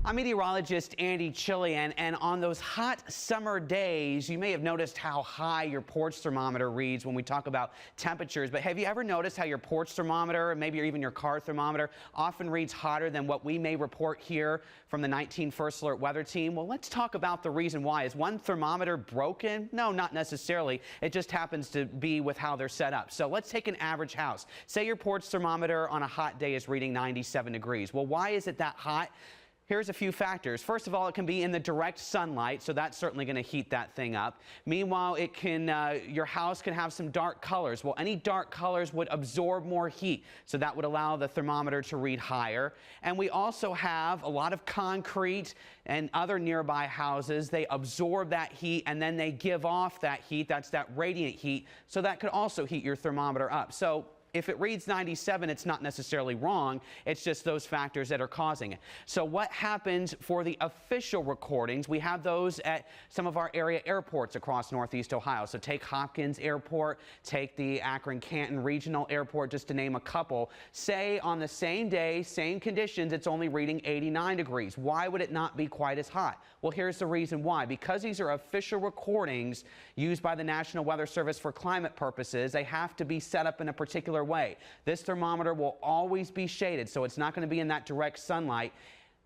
I'm meteorologist Andy Chilian, and on those hot summer days, you may have noticed how high your porch thermometer reads when we talk about temperatures. But have you ever noticed how your porch thermometer, and maybe even your car thermometer, often reads hotter than what we may report here from the 19 First Alert Weather Team? Well, let's talk about the reason why. Is one thermometer broken? No, not necessarily. It just happens to be with how they're set up. So let's take an average house. Say your porch thermometer on a hot day is reading 97 degrees. Well, why is it that hot? Here's a few factors. First of all, it can be in the direct sunlight, so that's certainly going to heat that thing up. Meanwhile, it can your house can have some dark colors. Well, any dark colors would absorb more heat, so that would allow the thermometer to read higher. And we also have a lot of concrete and other nearby houses. They absorb that heat and then they give off that heat. That's that radiant heat, so that could also heat your thermometer up. So if it reads 97, it's not necessarily wrong. It's just those factors that are causing it. So what happens for the official recordings? We have those at some of our area airports across Northeast Ohio. So take Hopkins Airport, take the Akron-Canton Regional Airport, just to name a couple. Say on the same day, same conditions, it's only reading 89 degrees. Why would it not be quite as hot? Well, here's the reason why. Because these are official recordings used by the National Weather Service for climate purposes, they have to be set up in a particular way. This thermometer will always be shaded, so it's not going to be in that direct sunlight.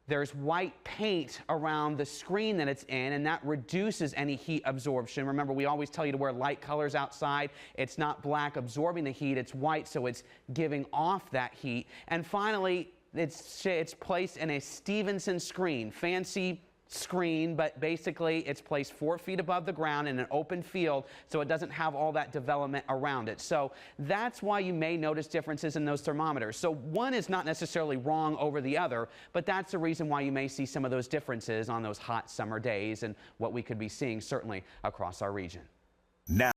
There's white paint around the screen that it's in, and that reduces any heat absorption. Remember, we always tell you to wear light colors outside. It's not black absorbing the heat, it's white, so it's giving off that heat. And finally, it's placed in a Stevenson screen. Fancy screen, but basically it's placed 4 feet above the ground in an open field, so it doesn't have all that development around it. So that's why you may notice differences in those thermometers. So one is not necessarily wrong over the other, but that's the reason why you may see some of those differences on those hot summer days and what we could be seeing certainly across our region. Now